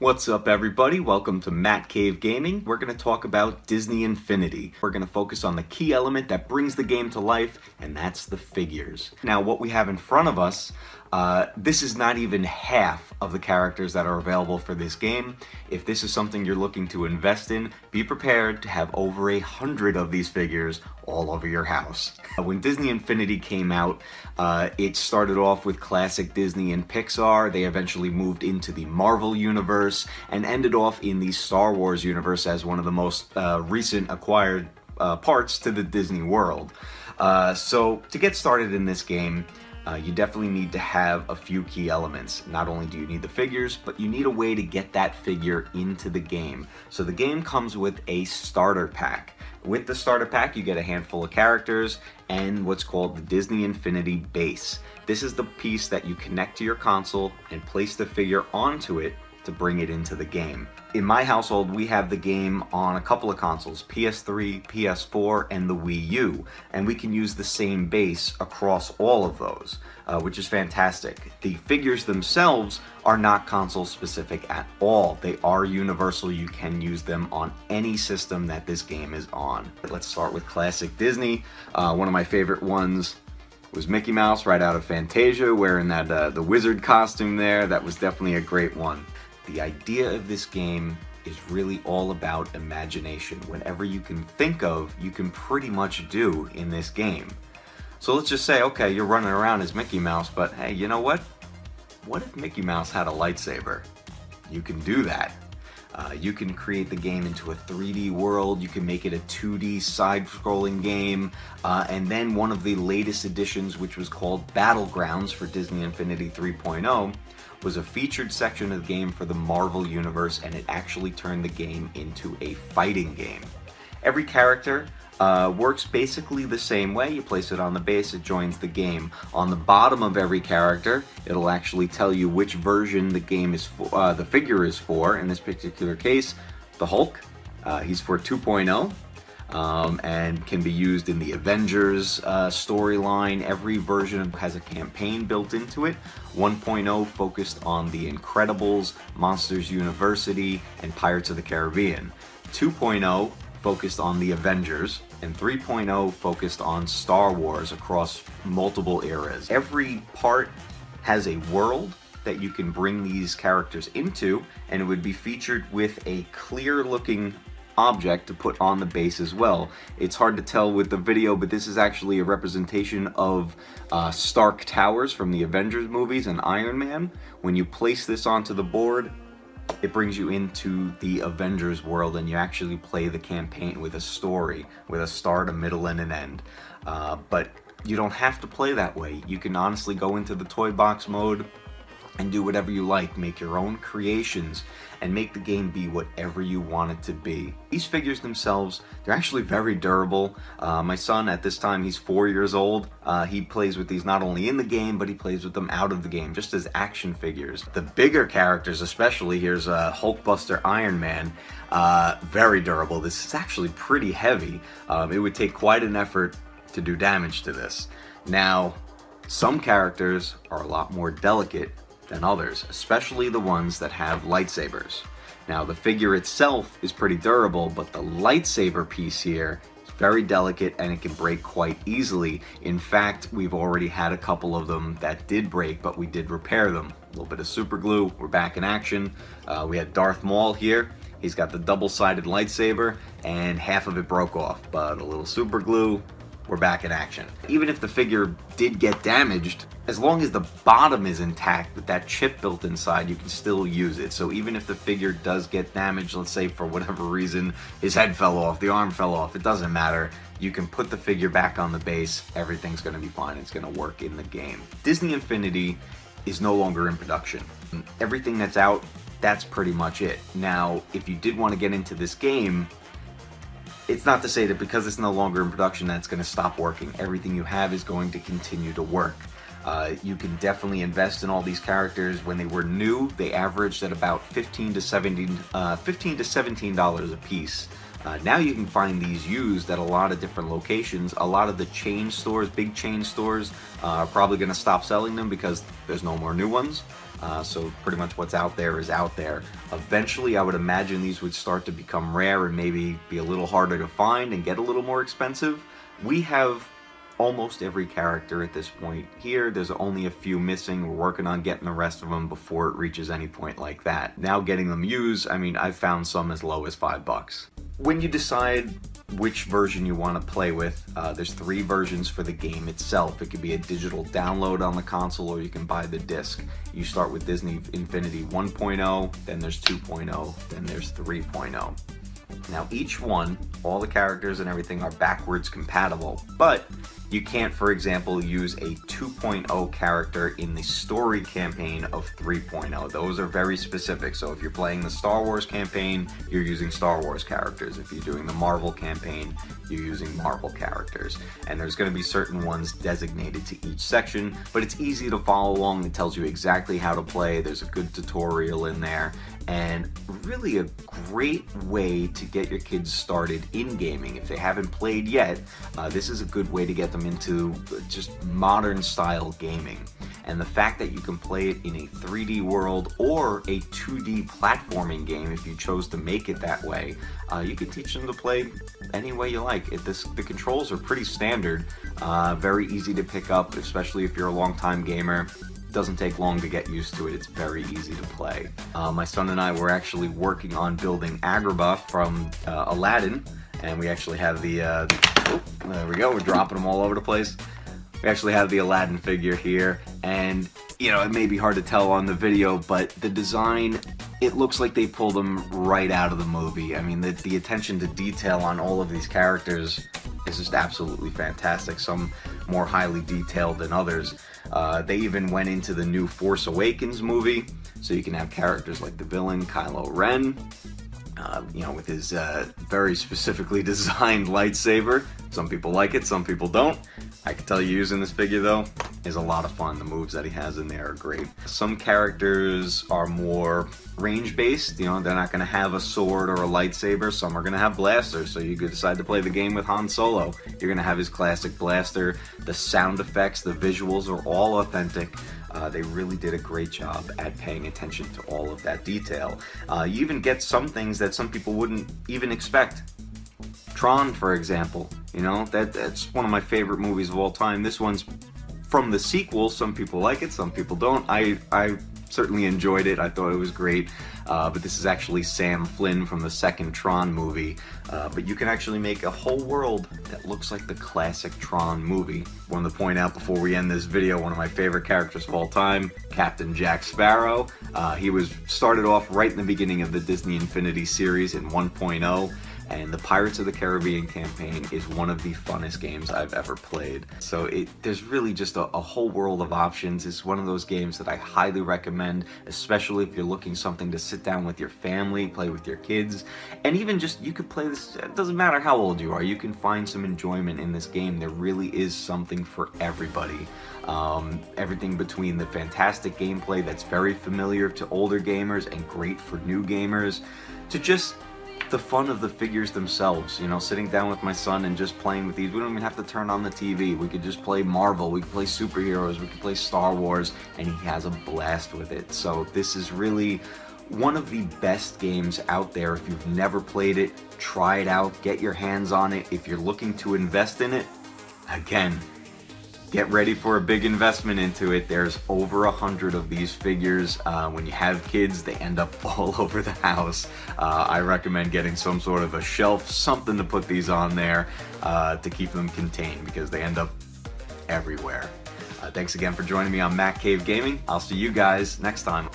What's up, everybody? Welcome to Matt Cave Gaming. We're going to talk about Disney Infinity. We're going to focus on the key element that brings the game to life, and that's the figures. Now, what we have in front of us, this is not even half of the characters that are available for this game. If this is something you're looking to invest in, be prepared to have over 100 of these figures all over your house. When Disney Infinity came out, it started off with classic Disney and Pixar. They eventually moved into the Marvel universe and ended off in the Star Wars universe as one of the most recent acquired parts to the Disney world. So to get started in this game, you definitely need to have a few key elements. Not only do you need the figures, but you need a way to get that figure into the game. So the game comes with a starter pack. With the starter pack, you get a handful of characters and what's called the Disney Infinity base. This is the piece that you connect to your console and place the figure onto it to bring it into the game. In my household, we have the game on a couple of consoles, PS3, PS4, and the Wii U, and we can use the same base across all of those, which is fantastic. The figures themselves are not console specific at all. They are universal. You can use them on any system that this game is on. Let's start with classic Disney. One of my favorite ones was Mickey Mouse right out of Fantasia, wearing that the wizard costume there. That was definitely a great one. The idea of this game is really all about imagination. Whatever you can think of, you can pretty much do in this game. So let's just say, okay, you're running around as Mickey Mouse, but hey, you know what? What if Mickey Mouse had a lightsaber? You can do that. You can create the game into a 3D world, you can make it a 2D side-scrolling game, and then one of the latest additions, which was called Battlegrounds for Disney Infinity 3.0, was a featured section of the game for the Marvel Universe, and it actually turned the game into a fighting game. Every character works basically the same way. You place it on the base, it joins the game. On the bottom of every character, it'll actually tell you which version the game is for, the figure is for. In this particular case, the Hulk. He's for 2.0. And can be used in the Avengers storyline. Every version has a campaign built into it. 1.0 focused on the Incredibles, Monsters University, and Pirates of the Caribbean. 2.0 focused on the Avengers, and 3.0 focused on Star Wars across multiple eras. Every part has a world that you can bring these characters into, and it would be featured with a clear looking object to put on the base as well. It's hard to tell with the video, but this is actually a representation of Stark Towers from the Avengers movies and Iron Man. When you place this onto the board, it brings you into the Avengers world, and you actually play the campaign with a story, with a start, a middle, and an end. But you don't have to play that way. You can honestly go into the toy box mode and do whatever you like, make your own creations, and make the game be whatever you want it to be. These figures themselves, they're actually very durable. My son, at this time, he's 4 years old. He plays with these not only in the game, but he plays with them out of the game, just as action figures. The bigger characters especially, here's Hulkbuster Iron Man, very durable. This is actually pretty heavy. It would take quite an effort to do damage to this. Now, some characters are a lot more delicate than others, especially the ones that have lightsabers. Now, the figure itself is pretty durable, but the lightsaber piece here is very delicate and it can break quite easily. In fact, we've already had a couple of them that did break, but we did repair them. A little bit of super glue, we're back in action. We had Darth Maul here. He's got the double-sided lightsaber and half of it broke off, but a little super glue, we're back in action. Even if the figure did get damaged, as long as the bottom is intact with that chip built inside, you can still use it. So even if the figure does get damaged, let's say for whatever reason, his head fell off, the arm fell off, it doesn't matter. You can put the figure back on the base, everything's gonna be fine, it's gonna work in the game. Disney Infinity is no longer in production. Everything that's out, that's pretty much it. Now, if you did want to get into this game, it's not to say that because it's no longer in production that it's going to stop working. Everything you have is going to continue to work. You can definitely invest in all these characters. When they were new, they averaged at about $15 to $17 a piece. Now you can find these used at a lot of different locations. A lot of the chain stores, big chain stores, are probably going to stop selling them because there's no more new ones. So pretty much what's out there is out there. Eventually, I would imagine these would start to become rare and maybe be a little harder to find and get a little more expensive. We have almost every character at this point here. There's only a few missing. We're working on getting the rest of them before it reaches any point like that. Now getting them used, I mean, I've found some as low as $5. When you decide which version you want to play with, there's 3 versions for the game itself. It could be a digital download on the console, or you can buy the disc. You start with Disney Infinity 1.0, then there's 2.0, then there's 3.0. Now each one, all the characters and everything are backwards compatible, but you can't, for example, use a 2.0 character in the story campaign of 3.0. Those are very specific. So if you're playing the Star Wars campaign, you're using Star Wars characters. If you're doing the Marvel campaign, you're using Marvel characters. And there's going to be certain ones designated to each section, but it's easy to follow along. It tells you exactly how to play. There's a good tutorial in there. And really a great way to get your kids started in gaming. If they haven't played yet, this is a good way to get them into just modern style gaming. And the fact that you can play it in a 3D world or a 2D platforming game, if you chose to make it that way, you can teach them to play any way you like. The controls are pretty standard, very easy to pick up, especially if you're a long-time gamer. Doesn't take long to get used to it. It's very easy to play. My son and I were actually working on building Agrabah from Aladdin, and we actually have the, there we go, we're dropping them all over the place. We actually have the Aladdin figure here, and you know, it may be hard to tell on the video, but the design, it looks like they pulled them right out of the movie. I mean, the attention to detail on all of these characters is just absolutely fantastic. Some more highly detailed than others. They even went into the new Force Awakens movie, so you can have characters like the villain, Kylo Ren, you know, with his very specifically designed lightsaber. Some people like it, some people don't. I can tell you using this figure, though, is a lot of fun. The moves that he has in there are great. Some characters are more range-based. You know, they're not going to have a sword or a lightsaber. Some are going to have blasters. So you could decide to play the game with Han Solo. You're going to have his classic blaster. The sound effects, the visuals are all authentic. They really did a great job at paying attention to all of that detail. You even get some things that some people wouldn't even expect. Tron, for example, you know, that's one of my favorite movies of all time. This one's from the sequel. Some people like it, some people don't. I certainly enjoyed it. I thought it was great. But this is actually Sam Flynn from the second Tron movie. But you can actually make a whole world that looks like the classic Tron movie. Wanted to point out before we end this video, one of my favorite characters of all time, Captain Jack Sparrow. He was started off right in the beginning of the Disney Infinity series in 1.0. And the Pirates of the Caribbean campaign is one of the funnest games I've ever played. So there's really just a whole world of options. It's one of those games that I highly recommend, especially if you're looking something to sit down with your family, play with your kids, and even just, you could play this, it doesn't matter how old you are, you can find some enjoyment in this game. There really is something for everybody. Everything between the fantastic gameplay that's very familiar to older gamers and great for new gamers, to just the fun of the figures themselves. You know, sitting down with my son and just playing with these. We don't even have to turn on the TV. We could just play Marvel, we could play superheroes, we could play Star Wars, and he has a blast with it. So this is really one of the best games out there. If you've never played it, try it out, get your hands on it. If you're looking to invest in it, again, get ready for a big investment into it. There's over 100 of these figures. When you have kids, they end up all over the house. I recommend getting some sort of a shelf, something to put these on there to keep them contained, because they end up everywhere. Thanks again for joining me on Matt Cave Gaming. I'll see you guys next time.